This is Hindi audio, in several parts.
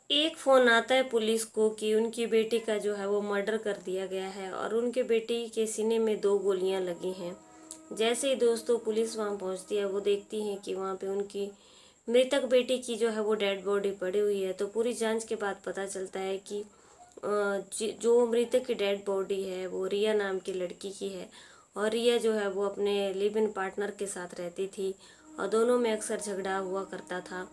एक फ़ोन आता है पुलिस को कि उनकी बेटी का जो है वो मर्डर कर दिया गया है और उनके बेटी के सीने में 2 गोलियां लगी हैं। जैसे ही दोस्तों पुलिस वहां पहुंचती है, वो देखती है कि वहां पे उनकी मृतक बेटी की जो है वो डेड बॉडी पड़ी हुई है। तो पूरी जांच के बाद पता चलता है कि जो मृतक की डेड बॉडी है वो रिया नाम की लड़की की है। और रिया जो है वो अपने लिव इन पार्टनर के साथ रहती थी और दोनों में अक्सर झगड़ा हुआ करता था।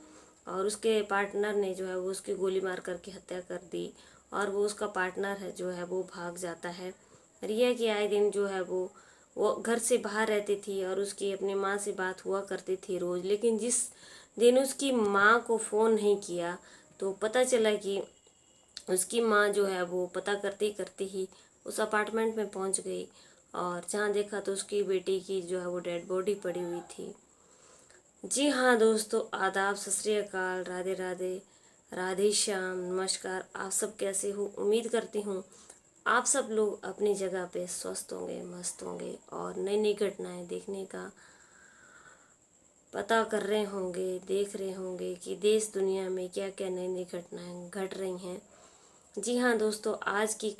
और उसके पार्टनर ने जो है वो उसकी गोली मार करके हत्या कर दी और वो उसका पार्टनर है जो है वो भाग जाता है। रिया की आए दिन जो है वो घर से बाहर रहती थी और उसकी अपनी माँ से बात हुआ करती थी रोज़। लेकिन जिस दिन उसकी माँ को फ़ोन नहीं किया तो पता चला कि उसकी माँ जो है वो पता करते करते ही उस अपार्टमेंट में पहुंच गई और जहाँ देखा तो उसकी बेटी की जो है वो डेड बॉडी पड़ी हुई थी। जी हाँ दोस्तों, आदाब, सत श्री अकाल, राधे राधे, राधे श्याम, नमस्कार। आप सब कैसे हो? उम्मीद करती हूँ आप सब लोग अपनी जगह पे स्वस्थ होंगे, मस्त होंगे और नई नई घटनाएं देखने का पता कर रहे होंगे, देख रहे होंगे कि देश दुनिया में क्या क्या नई नई घटनाएं घट रही हैं। जी हाँ दोस्तों, आज की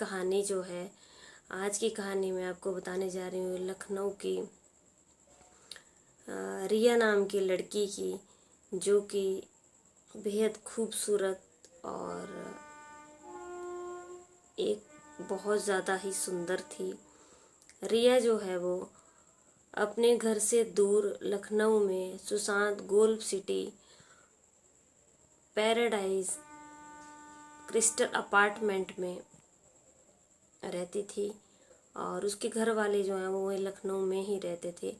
कहानी मैं आपको बताने जा रही हूँ लखनऊ की रिया नाम की लड़की की, जो कि बेहद खूबसूरत और एक बहुत ज़्यादा ही सुंदर थी। रिया जो है वो अपने घर से दूर लखनऊ में Sushant golf city paradise crystal apartment में रहती थी और उसके घर वाले जो हैं वो वहीं लखनऊ में ही रहते थे।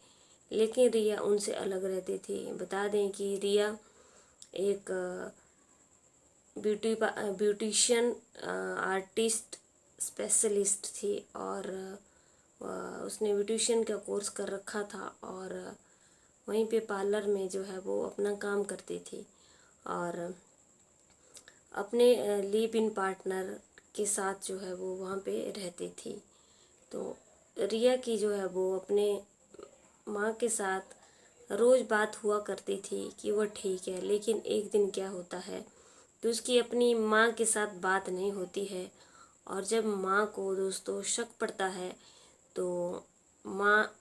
लेकिन रिया उनसे अलग रहती थी। बता दें कि रिया एक ब्यूटिशियन आर्टिस्ट स्पेशलिस्ट थी और उसने ब्यूटिशियन का कोर्स कर रखा था और वहीं पे पार्लर में जो है वो अपना काम करती थी और अपने लिव इन पार्टनर के साथ जो है वो वहाँ पे रहती थी। तो रिया की जो है वो अपने माँ के साथ रोज़ बात हुआ करती थी कि वो ठीक है। लेकिन एक दिन क्या होता है तो उसकी अपनी माँ के साथ बात नहीं होती है और जब माँ को दोस्तों शक पड़ता है तो माँ,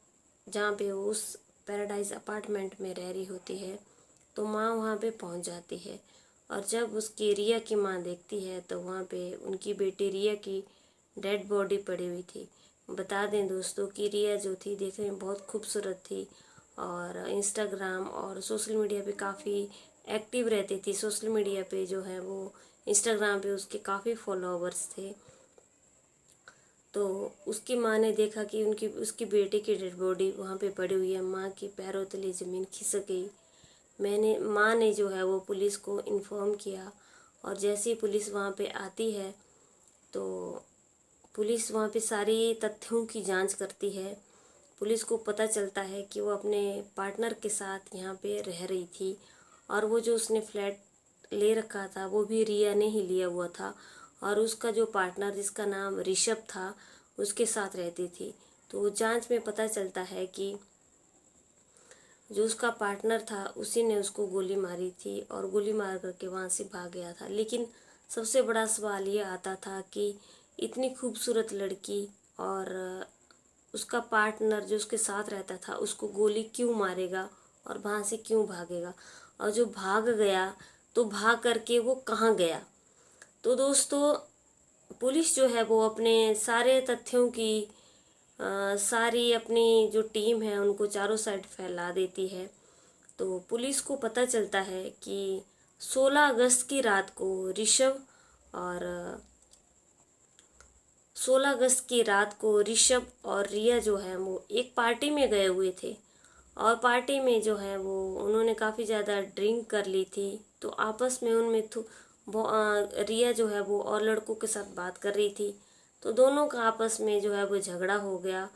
जहाँ पे वो उस पैराडाइज अपार्टमेंट में रह रही होती है, तो माँ वहाँ पे पहुँच जाती है और जब उसकी रिया की माँ देखती है तो वहाँ पे उनकी बेटी रिया की डेड बॉडी पड़ी हुई थी। बता दें दोस्तों कि रिया जो थी देखने में बहुत खूबसूरत थी और इंस्टाग्राम और सोशल मीडिया पे काफ़ी एक्टिव रहती थी। सोशल मीडिया पे जो है वो इंस्टाग्राम पे उसके काफ़ी फॉलोअर्स थे। तो उसकी माँ ने देखा कि उसकी बेटी की डेड बॉडी वहाँ पे पड़ी हुई है। माँ के पैरों तले ज़मीन खिसक गई। माँ ने जो है वो पुलिस को इन्फॉर्म किया और जैसे ही पुलिस वहाँ पे आती है तो पुलिस वहाँ पे सारी तथ्यों की जांच करती है। पुलिस को पता चलता है कि वो अपने पार्टनर के साथ यहाँ पे रह रही थी और वो जो उसने फ्लैट ले रखा था वो भी रिया ने ही लिया हुआ था और उसका जो पार्टनर जिसका नाम ऋषभ था उसके साथ रहती थी। तो जांच में पता चलता है कि जो उसका पार्टनर था उसी ने उसको गोली मारी थी और गोली मार करके वहाँ से भाग गया था। लेकिन सबसे बड़ा सवाल ये आता था कि इतनी खूबसूरत लड़की और उसका पार्टनर जो उसके साथ रहता था उसको गोली क्यों मारेगा और वहाँ से क्यों भागेगा, और जो भाग गया तो भाग करके वो कहाँ गया। तो दोस्तों पुलिस जो है वो अपने सारे तथ्यों की सारी अपनी जो टीम है उनको चारों साइड फैला देती है। तो पुलिस को पता चलता है कि 16 अगस्त की रात को ऋषभ और 16 अगस्त की रात को ऋषभ और रिया जो है वो एक पार्टी में गए हुए थे और पार्टी में जो है वो उन्होंने काफ़ी ज़्यादा ड्रिंक कर ली थी। तो आपस में उनमें रिया जो है वो और लड़कों के साथ बात कर रही थी। तो दोनों का आपस में जो है वो झगड़ा हो गया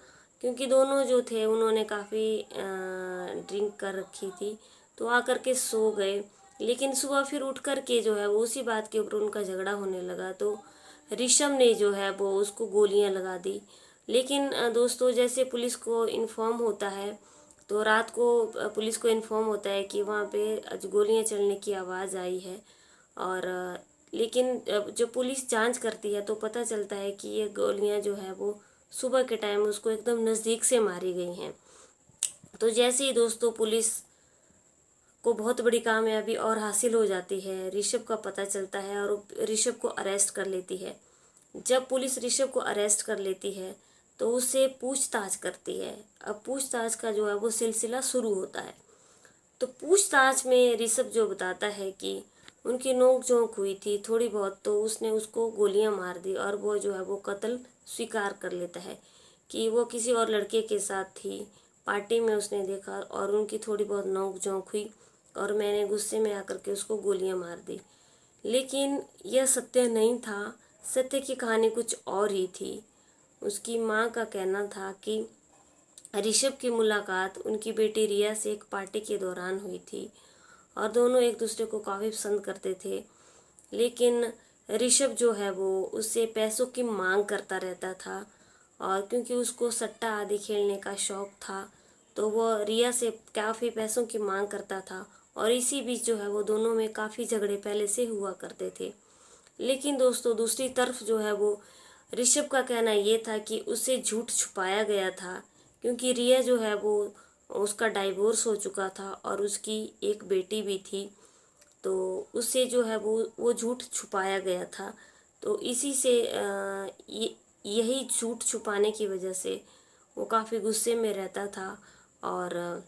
क्योंकि दोनों जो थे उन्होंने काफ़ी ड्रिंक कर रखी थी। तो आकर के सो गए। लेकिन सुबह फिर उठ कर के जो है वो उसी बात के ऊपर उनका झगड़ा होने लगा। तो ऋषभ ने जो है वो उसको गोलियां लगा दी। लेकिन दोस्तों जैसे पुलिस को इन्फॉर्म होता है तो रात को पुलिस को इन्फॉर्म होता है कि वहाँ पे गोलियां चलने की आवाज़ आई है और लेकिन जब पुलिस जांच करती है तो पता चलता है कि ये गोलियां जो है वो सुबह के टाइम उसको एकदम नज़दीक से मारी गई हैं। तो जैसे ही दोस्तों पुलिस को बहुत बड़ी कामयाबी और हासिल हो जाती है, ऋषभ का पता चलता है और ऋषभ को अरेस्ट कर लेती है। जब पुलिस ऋषभ को अरेस्ट कर लेती है तो उससे पूछताछ करती है। अब पूछताछ का जो है वो सिलसिला शुरू होता है। तो पूछताछ में ऋषभ जो बताता है कि उनकी नोक-झोंक हुई थी थोड़ी बहुत, तो उसने उसको गोलियां मार दी और वो जो है वो कत्ल स्वीकार कर लेता है कि वो किसी और लड़के के साथ थी, पार्टी में उसने देखा और उनकी थोड़ी बहुत नोक-झोंक हुई और मैंने गुस्से में आकर के उसको गोलियां मार दी। लेकिन यह सत्य नहीं था, सत्य की कहानी कुछ और ही थी। उसकी माँ का कहना था कि ऋषभ की मुलाकात उनकी बेटी रिया से एक पार्टी के दौरान हुई थी और दोनों एक दूसरे को काफ़ी पसंद करते थे। लेकिन ऋषभ जो है वो उससे पैसों की मांग करता रहता था और क्योंकि उसको सट्टा आदि खेलने का शौक था तो वो रिया से काफ़ी पैसों की मांग करता था और इसी बीच जो है वो दोनों में काफ़ी झगड़े पहले से हुआ करते थे। लेकिन दोस्तों दूसरी तरफ जो है वो ऋषभ का कहना ये था कि उसे झूठ छुपाया गया था क्योंकि रिया जो है वो उसका डाइवोर्स हो चुका था और उसकी एक बेटी भी थी, तो उससे जो है वो झूठ छुपाया गया था। तो इसी से यही झूठ छुपाने की वजह से वो काफ़ी गुस्से में रहता था और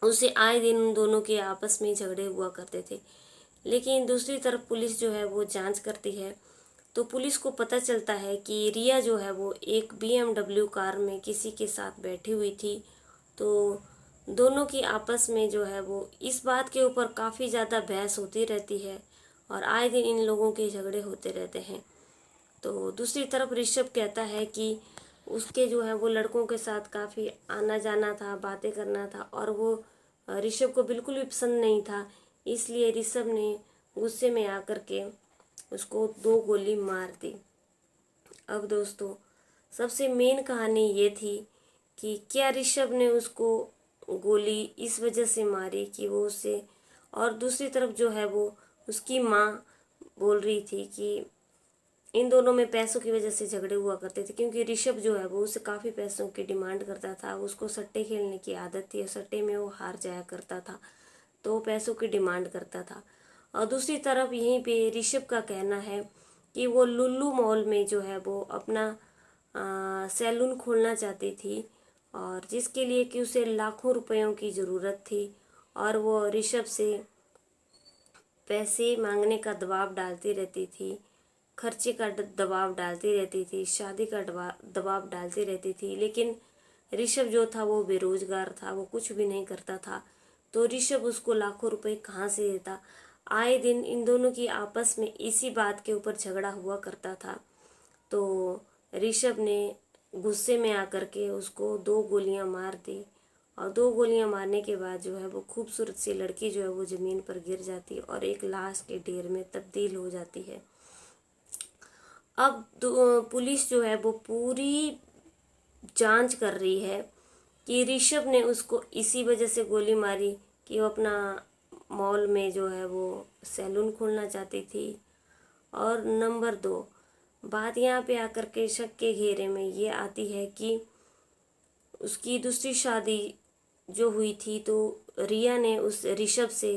उसे आए दिन उन दोनों के आपस में झगड़े हुआ करते थे। लेकिन दूसरी तरफ पुलिस जो है वो जांच करती है तो पुलिस को पता चलता है कि रिया जो है वो एक BMW कार में किसी के साथ बैठी हुई थी। तो दोनों की आपस में जो है वो इस बात के ऊपर काफ़ी ज़्यादा बहस होती रहती है और आए दिन इन लोगों के झगड़े होते रहते हैं। तो दूसरी तरफ ऋषभ कहता है कि उसके जो है वो लड़कों के साथ काफ़ी आना जाना था, बातें करना था और वो ऋषभ को बिल्कुल भी पसंद नहीं था। इसलिए ऋषभ ने गुस्से में आकर के उसको 2 गोली मार दी। अब दोस्तों सबसे मेन कहानी ये थी कि क्या ऋषभ ने उसको गोली इस वजह से मारी कि वो उसे, और दूसरी तरफ जो है वो उसकी माँ बोल रही थी कि इन दोनों में पैसों की वजह से झगड़े हुआ करते थे क्योंकि ऋषभ जो है वो उसे काफ़ी पैसों की डिमांड करता था। उसको सट्टे खेलने की आदत थी और सट्टे में वो हार जाया करता था तो वो पैसों की डिमांड करता था। और दूसरी तरफ यहीं पे ऋषभ का कहना है कि वो लुल्लू मॉल में जो है वो अपना सैलून खोलना चाहती थी और जिसके लिए कि उसे लाखों रुपयों की ज़रूरत थी और वो ऋषभ से पैसे मांगने का दबाव डालती रहती थी, खर्चे का दबाव डालती रहती थी, शादी का दबाव डालती रहती थी। लेकिन ऋषभ जो था वो बेरोजगार था, वो कुछ भी नहीं करता था, तो ऋषभ उसको लाखों रुपए कहाँ से देता। आए दिन इन दोनों की आपस में इसी बात के ऊपर झगड़ा हुआ करता था। तो ऋषभ ने गुस्से में आकर के उसको 2 गोलियां मार दी और 2 गोलियां मारने के बाद जो है वो खूबसूरत सी लड़की जो है वो ज़मीन पर गिर जाती और एक लाश के ढेर में तब्दील हो जाती है। अब पुलिस जो है वो पूरी जांच कर रही है कि ऋषभ ने उसको इसी वजह से गोली मारी कि वो अपना मॉल में जो है वो सैलून खोलना चाहती थी। और नंबर 2 बात यहाँ पे आकर के शक के घेरे में ये आती है कि उसकी दूसरी शादी जो हुई थी तो रिया ने उस ऋषभ से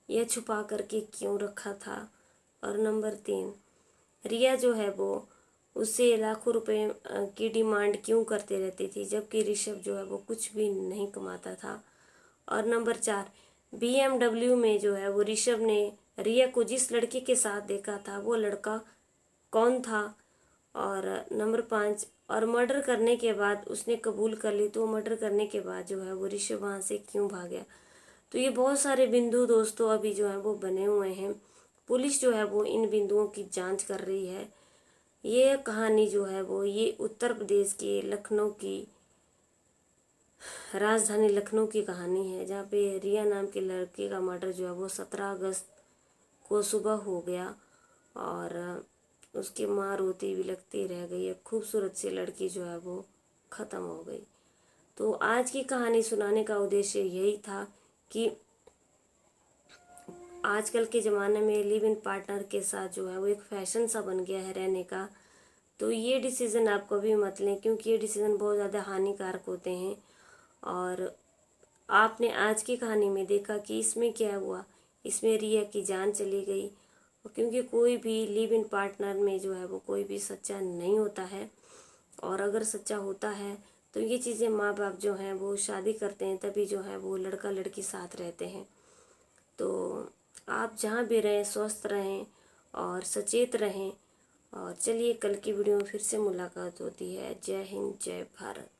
यह छुपा करके क्यों रखा था। और नंबर 3 रिया जो है वो उससे लाखों रुपए की डिमांड क्यों करती रहती थी जबकि ऋषभ जो है वो कुछ भी नहीं कमाता था। और नंबर 4 BMW में जो है वो ऋषभ ने रिया को जिस लड़के के साथ देखा था वो लड़का कौन था। और नंबर 5 और मर्डर करने के बाद उसने कबूल कर ली तो मर्डर करने के बाद जो है वो ऋषभ वहाँ से क्यों भाग गया। तो ये बहुत सारे बिंदु दोस्तों अभी जो है वो बने हुए हैं। पुलिस जो है वो इन बिंदुओं की जांच कर रही है। ये कहानी जो है वो ये उत्तर प्रदेश के लखनऊ की राजधानी लखनऊ की कहानी है जहाँ पे रिया नाम के लड़के का मर्डर जो है वो 17 अगस्त को सुबह हो गया और उसकी माँ रोती बिलखती रह गई। एक खूबसूरत सी लड़की जो है वो ख़त्म हो गई। तो आज की कहानी सुनाने का उद्देश्य यही था कि आजकल के ज़माने में लिव इन पार्टनर के साथ जो है वो एक फैशन सा बन गया है रहने का। तो ये डिसीज़न आप कभी मत लें, क्योंकि ये डिसीज़न बहुत ज़्यादा हानिकारक होते हैं। और आपने आज की कहानी में देखा कि इसमें क्या हुआ, इसमें रिया की जान चली गई। क्योंकि कोई भी लिव इन पार्टनर में जो है वो कोई भी सच्चा नहीं होता है, और अगर सच्चा होता है तो ये चीज़ें माँ बाप जो हैं वो शादी करते हैं, तभी जो है वो लड़का लड़की साथ रहते हैं। तो आप जहाँ भी रहें स्वस्थ रहें और सचेत रहें। और चलिए कल की वीडियो में फिर से मुलाकात होती है। जय हिंद, जय भारत।